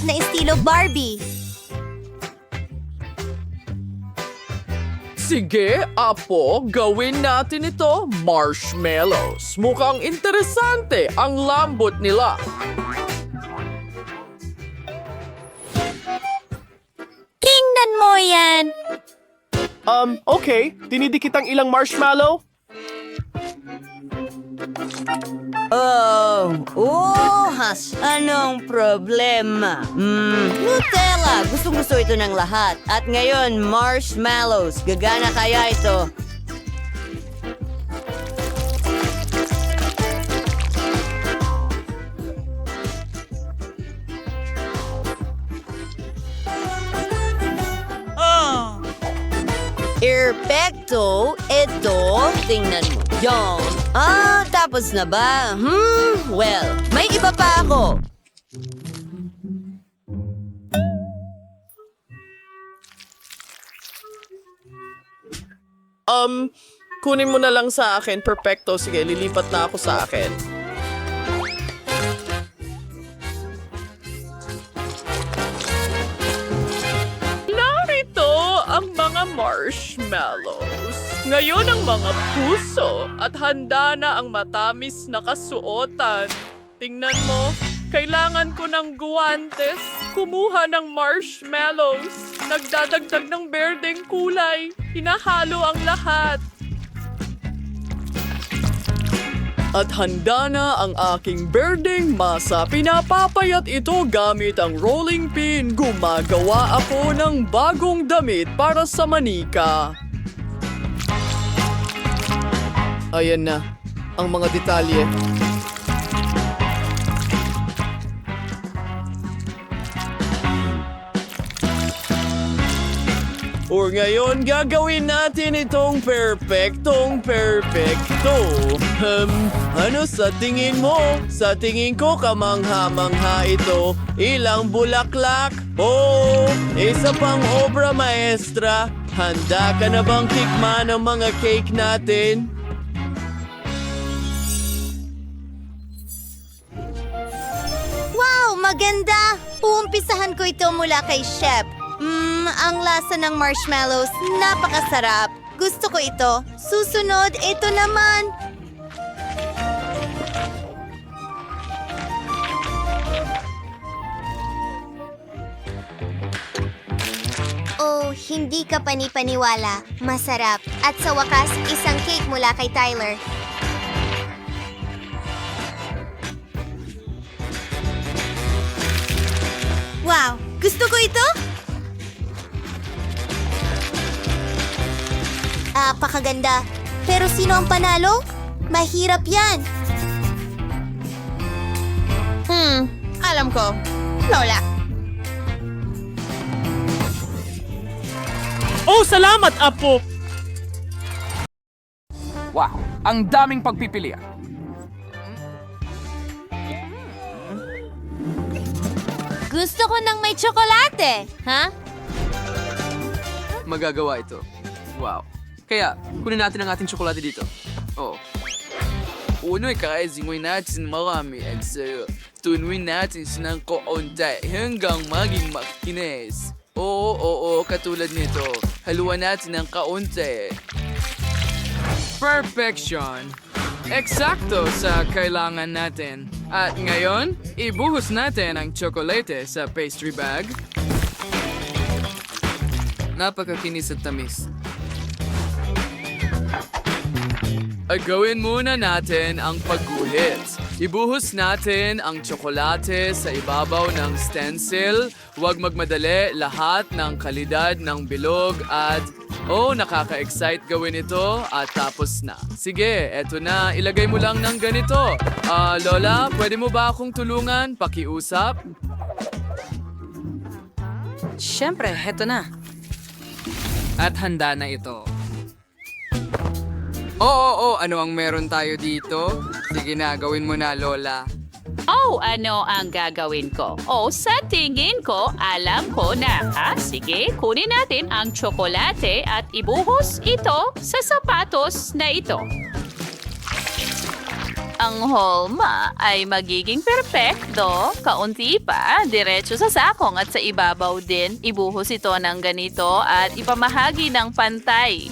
na estilo Barbie. Sige, Apo, gawin natin ito, marshmallows. Mukhang interesante ang lambot nila. Tingnan mo yan! Okay. Dinidikit ang ilang marshmallow. Anong problema? Nutella! Gustong-gusto ito ng lahat. At ngayon, marshmallows. Gagana kaya ito? Perfecto! Ito, tingnan mo. Yan. Tapos na ba? Well, may iba pa ako. Kunin mo na lang sa akin. Perfecto. Sige, lilipat na ako sa akin. Narito ang mga marshmallows. Ngayon ang mga puso at handa na ang matamis na kasuotan. Tingnan mo, kailangan ko ng guwantes. Kumuha ng marshmallows. Nagdadagdag ng berdeng kulay. Hinahalo ang lahat. At handa na ang aking berdeng masa. Pinapapayat ito gamit ang rolling pin. Gumagawa ako ng bagong damit para sa manika. Ayan na, ang mga detalye. Or ngayon, gagawin natin itong perfecto. Ano sa tingin mo? Sa tingin ko, kamangha-mangha ito. Ilang bulaklak? Isa pang obra maestra. Handa ka na bang tikman ang mga cake natin? Wow, maganda! Uumpisahan ko ito mula kay Chef. Ang lasa ng marshmallows, napakasarap. Gusto ko ito. Susunod, ito naman. Oh, hindi ka panipaniwala. Masarap. At sa wakas, isang cake mula kay Tyler. Wow! Gusto ko ito? Napakaganda. Pero sino ang panalo? Mahirap yan. Alam ko. Lola. Oh, salamat, Apo! Wow, ang daming pagpipilian. Gusto ko ng may tsokolate. Ha? Magagawa ito. Wow. Kaya, kunin natin ang ating tsokolate dito. Uno, kakaisingwin natin marami at sa'yo. Tunuin natin ng kaunti hanggang maging makinis. Oo, katulad nito. Haluan natin ng kaunti. Perfection! Eksakto sa kailangan natin. At ngayon, ibuhos natin ang tsokolate sa pastry bag. Napakakinis at tamis. At gawin muna natin ang pagguhit. Ibuhos natin ang tsokolate sa ibabaw ng stencil. Huwag magmadali, lahat ng kalidad ng bilog at nakaka-excite gawin ito at tapos na. Sige, eto na. Ilagay mo lang ng ganito. Lola, pwede mo ba akong tulungan? Pakiusap? Siyempre, heto na. At handa na ito. Ano ang meron tayo dito? Sige na, gawin mo na, Lola. Ano ang gagawin ko? Sa tingin ko, alam ko na. Sige, kunin natin ang tsokolate at ibuhos ito sa sapatos na ito. Ang holma ay magiging perpekto. Kaunti pa, diretso sa sakong at sa ibabaw din. Ibuhos ito ng ganito at ipamahagi ng pantay.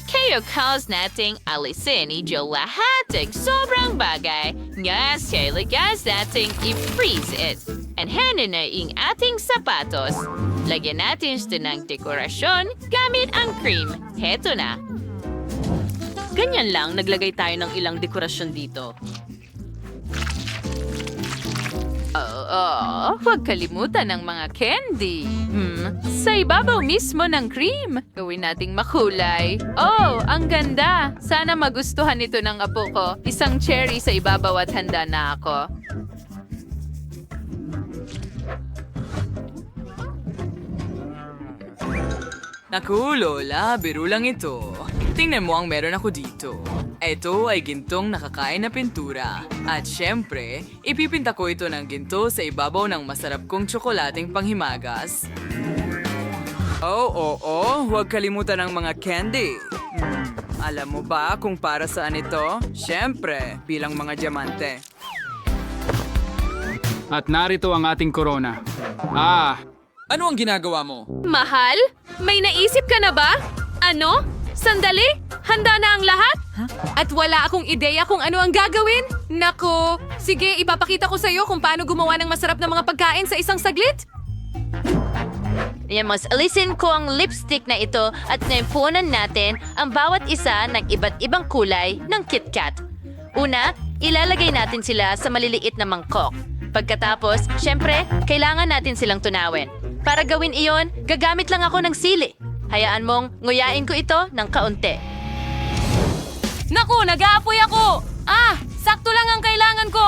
Kaya cause nating alisin idyo lahating sobrang bagay. Ngas kaya lagas nating i-freeze it. And hanin na ing ating sapatos. Lagyan natin ito ng dekorasyon gamit ang cream. Heto na. Ganyan lang, naglagay tayo ng ilang dekorasyon dito. Huwag kalimutan ng mga candy. Sa ibabaw mismo ng cream. Gawin nating makulay. Oh, ang ganda. Sana magustuhan ito ng apo ko. Isang cherry sa ibabaw at handa na ako. Naku, Lola, biro lang ito. Tingnan mo ang meron ako dito. Ito ay gintong nakakain na pintura. At syempre, ipipinta ko ito ng ginto sa ibabaw ng masarap kong tsokolating panghimagas. Oo, huwag kalimutan ang mga candy. Alam mo ba kung para saan ito? Syempre, bilang mga diamante. At narito ang ating corona. Ano ang ginagawa mo? Mahal? May naisip ka na ba? Ano? Sandali? Handa na ang lahat? At wala akong ideya kung ano ang gagawin? Nako, sige, ipapakita ko sa iyo kung paano gumawa ng masarap na mga pagkain sa isang saglit. Mas alisin ko ang lipstick na ito at naipunan natin ang bawat isa ng iba't ibang kulay ng KitKat. Una, ilalagay natin sila sa maliliit na mangkok. Pagkatapos, syempre, kailangan natin silang tunawin. Para gawin iyon, gagamit lang ako ng sili. Hayaan mong nguyain ko ito ng kaunti. Naku, nag-aapoy ako! Sakto lang ang kailangan ko!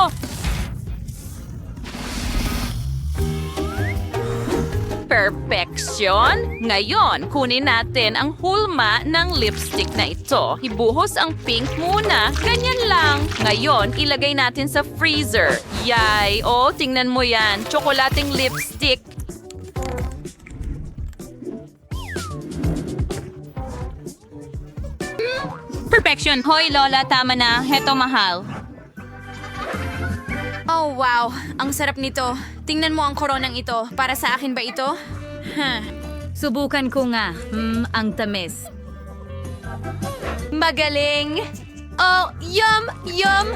Perfection! Ngayon, kunin natin ang hulma ng lipstick na ito. Ibuhos ang pink muna. Ganyan lang. Ngayon, ilagay natin sa freezer. Yay! Oh, tingnan mo yan. Tsokolating lipstick. Perfection! Hoy, Lola, tama na. Heto, mahal. Oh, wow. Ang sarap nito. Tingnan mo ang koronang ito. Para sa akin ba ito? Subukan ko nga. Ang tamis. Magaling! Oh, yum! Yum!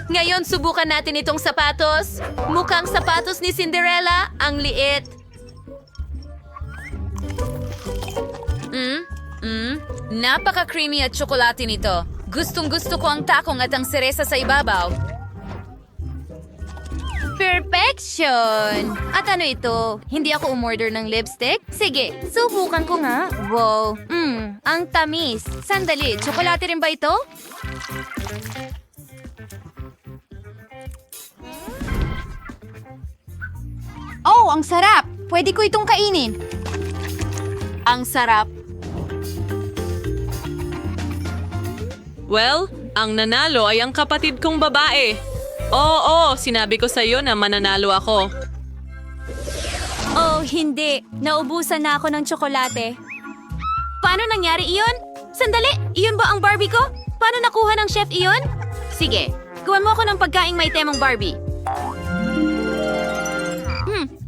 Ngayon, subukan natin itong sapatos. Mukhang sapatos ni Cinderella. Ang liit. Napaka-creamy at tsokolate nito. Gustong-gusto ko ang takong at ang seresa sa ibabaw. Perfection! At ano ito? Hindi ako umorder ng lipstick? Sige, subukan ko nga. Wow, ang tamis. Sandali, tsokolate rin ba ito? Oh, ang sarap! Pwede ko itong kainin. Ang sarap. Well, ang nanalo ay ang kapatid kong babae. Oo, sinabi ko sa iyo na mananalo ako. Oh, hindi. Naubusan na ako ng tsokolate. Paano nangyari iyon? Sandali, iyon ba ang Barbie ko? Paano nakuha ng chef iyon? Sige, gawan mo ako ng pagkaing may temang Barbie.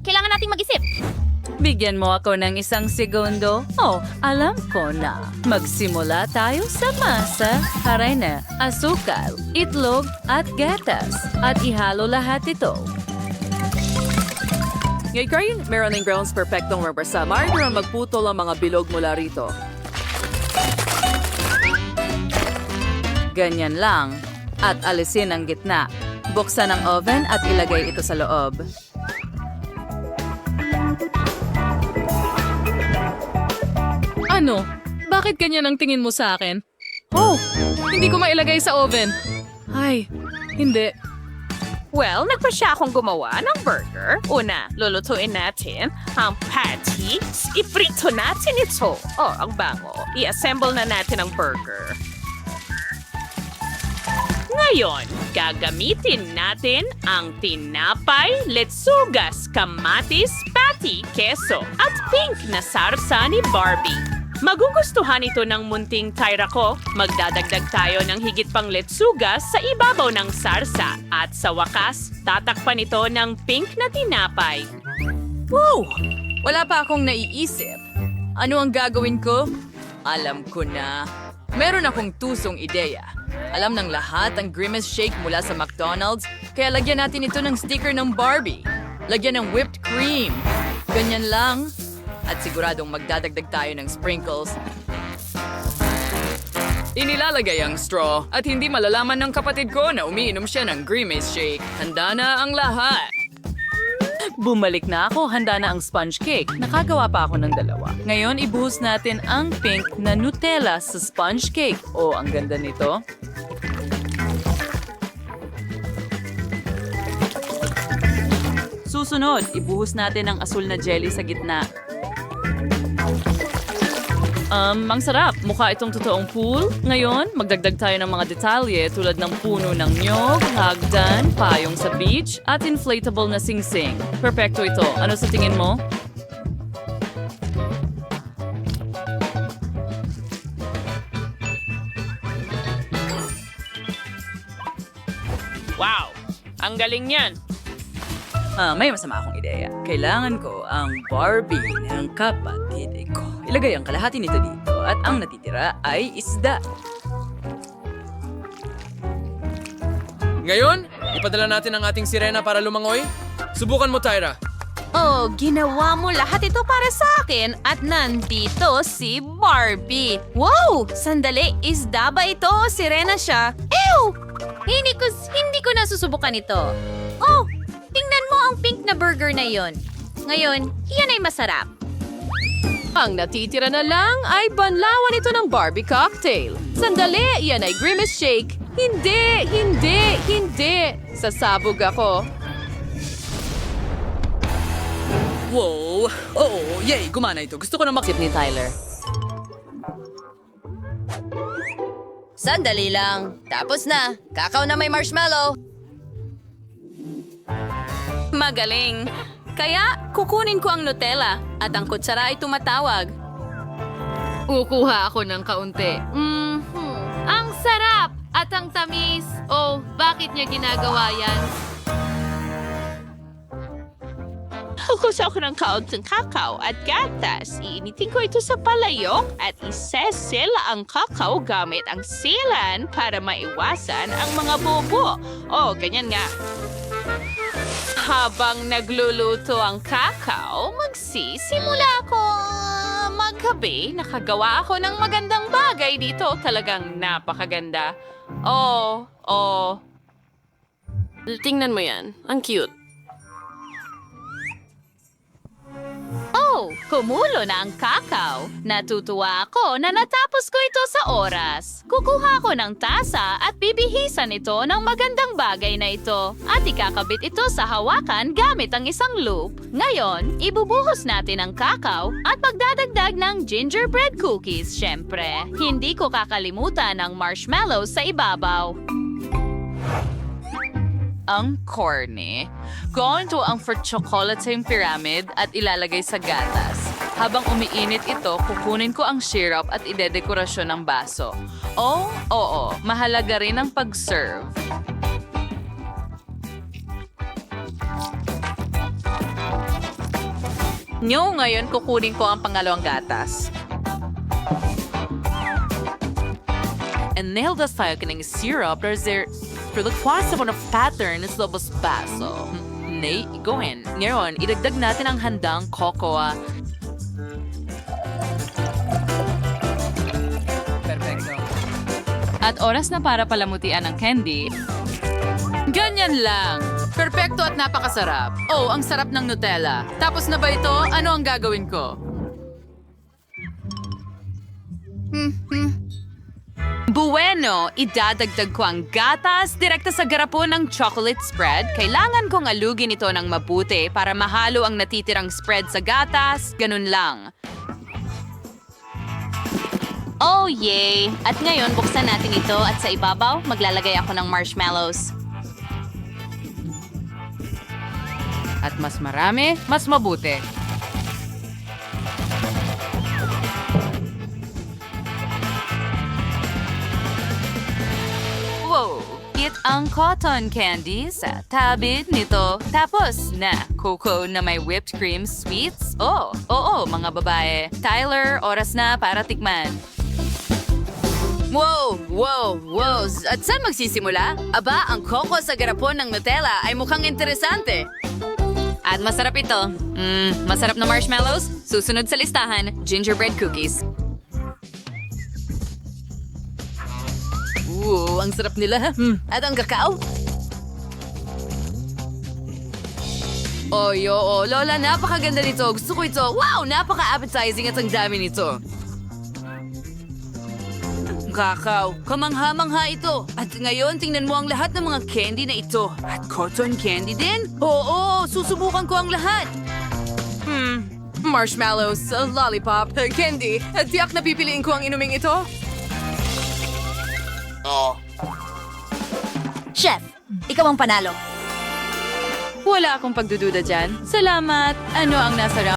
Kailangan nating mag-isip. Bigyan mo ako ng isang segundo. Oh, alam ko na. Magsimula tayo sa masa, harina, asukal, itlog at gatas. At ihalo lahat ito. Ngayon, meron ng grounds perfectong mabasa. Maaari naman magputol ang mga bilog mula rito. Ganyan lang. At alisin ang gitna. Buksan ang oven at ilagay ito sa loob. Ano? Bakit ganyan ang tingin mo sa akin? Oh, hindi ko mailagay sa oven. Ay, hindi. Well, nagpasya akong gumawa ng burger. Una, lulutuin natin ang patties. Iprito natin ito. Oh, ang bango. I-assemble na natin ang burger. Ngayon, gagamitin natin ang tinapay, letsugas, kamatis, patty, keso, at pink na sarsa ni Barbie. Magugustuhan ito ng munting Tyra ko. Magdadagdag tayo ng higit pang letsugas sa ibabaw ng sarsa. At sa wakas, tatakpan ito ng pink na tinapay. Wow! Wala pa akong naiisip. Ano ang gagawin ko? Alam ko na. Meron akong tusong ideya. Alam ng lahat ang Grimace Shake mula sa McDonald's, kaya lagyan natin ito ng sticker ng Barbie. Lagyan ng whipped cream. Ganyan lang. At siguradong magdadagdag tayo ng sprinkles. Inilalagay ang straw at hindi malalaman ng kapatid ko na umiinom siya ng Grimace Shake. Handa na ang lahat. Bumalik na ako, handa na ang sponge cake. Nakagawa pa ako ng 2. Ngayon, ibuhos natin ang pink na Nutella sa sponge cake. Oh, ang ganda nito. Susunod, ibuhos natin ang asul na jelly sa gitna. Ang sarap. Mukha itong totoong pool. Ngayon, magdagdag tayo ng mga detalye tulad ng puno ng nyog, hagdan, payong sa beach, at inflatable na singsing. Perpekto ito. Ano sa tingin mo? Wow! Ang galing niyan! May masama akong ideya. Kailangan ko ang Barbie ng kapatid ko. Ilagay ang kalahati nito dito at ang natitira ay isda. Ngayon, ipadala natin ang ating sirena para lumangoy. Subukan mo, Tyra. Oh, ginawa mo lahat ito para sa akin at nandito si Barbie. Wow! Sandali, isda ba ito o sirena siya? Ew! Hindi ko nasusubukan ito. Oh, tingnan mo ang pink na burger na yon. Ngayon, iyan ay masarap. Ang natitira na lang ay banlawan ito ng Barbie cocktail. Sandali, yan ay Grimace Shake. Hindi! Sasabog ako. Wow! Oo, yay! Gumana ito. Gusto ko na Sip ni Tyler. Sandali lang. Tapos na. Kakao na may marshmallow. Magaling. Kaya, kukunin ko ang Nutella at ang kutsara ay tumatawag. Kukuha ako ng kaunti. Ang sarap at ang tamis. Oh, bakit niya ginagawa yan? Kukusa ako ng kaunting kakao at gatas. Iinitin ko ito sa palayok at isesil ang kakao gamit ang silan para maiwasan ang mga bobo. Oh, ganyan nga. Habang nagluluto ang kakao, magsisimula ako magkape. Nakagawa ako ng magandang bagay dito. Talagang napakaganda. Oh. Tingnan mo yan. Ang cute. Oh, kumulo na ang kakao. Natutuwa ako na natapos ko ito sa oras. Kukuha ko ng tasa at bibihisan ito ng magandang bagay na ito. At ikakabit ito sa hawakan gamit ang isang loop. Ngayon, ibubuhos natin ang kakao at magdadagdag ng gingerbread cookies, syempre. Hindi ko kakalimutan ang marshmallows sa ibabaw. Ang corny. Gawin to ang for chocolate pyramid at ilalagay sa gatas. Habang umiinit ito, kukunin ko ang syrup at idedekorasyon ng baso. Oh, oo, mahalaga rin ang pag-serve. Ngayon kukunin ko ang pangalawang gatas. And nail the tayo ng syrup Pagkakwas ako ng pattern sa labas baso. Nay, gawin. Ngayon, idagdag natin ang handang cocoa. Perfecto. At oras na para palamutian ang candy. Ganyan lang. Perfecto at napakasarap. Oh, ang sarap ng Nutella. Tapos na ba ito? Ano ang gagawin ko? Bueno, idadagdag ko ang gatas direkta sa garapon ng chocolate spread. Kailangan kong alugin ito ng mabuti para mahalo ang natitirang spread sa gatas. Ganun lang. Oh, yay! At ngayon, buksan natin ito at sa ibabaw, maglalagay ako ng marshmallows. At mas marami, mas mabuti. ang cotton candy sa tabi nito. Tapos na cocoa na may whipped cream sweets. Oo, mga babae. Tyler, oras na para tikman. Wow! At saan magsisimula? Aba, ang coco sa garapon ng Nutella ay mukhang interesante. At masarap ito. Masarap na marshmallows. Susunod sa listahan, gingerbread cookies. Ang sarap nila. At ang kakao. Lola, napakaganda nito. Gusto ko ito. Wow, napaka-appetizing at ang dami nito. Kakao, kamangha-mangha ito. At ngayon, tingnan mo ang lahat ng mga candy na ito. At cotton candy din? Oo, susubukan ko ang lahat. Marshmallows, lollipop, candy. At tiyak na pipiliin ko ang inuming ito. Chef, ikaw ang panalo. Wala akong pagdududa dyan. Salamat. Ano ang nasa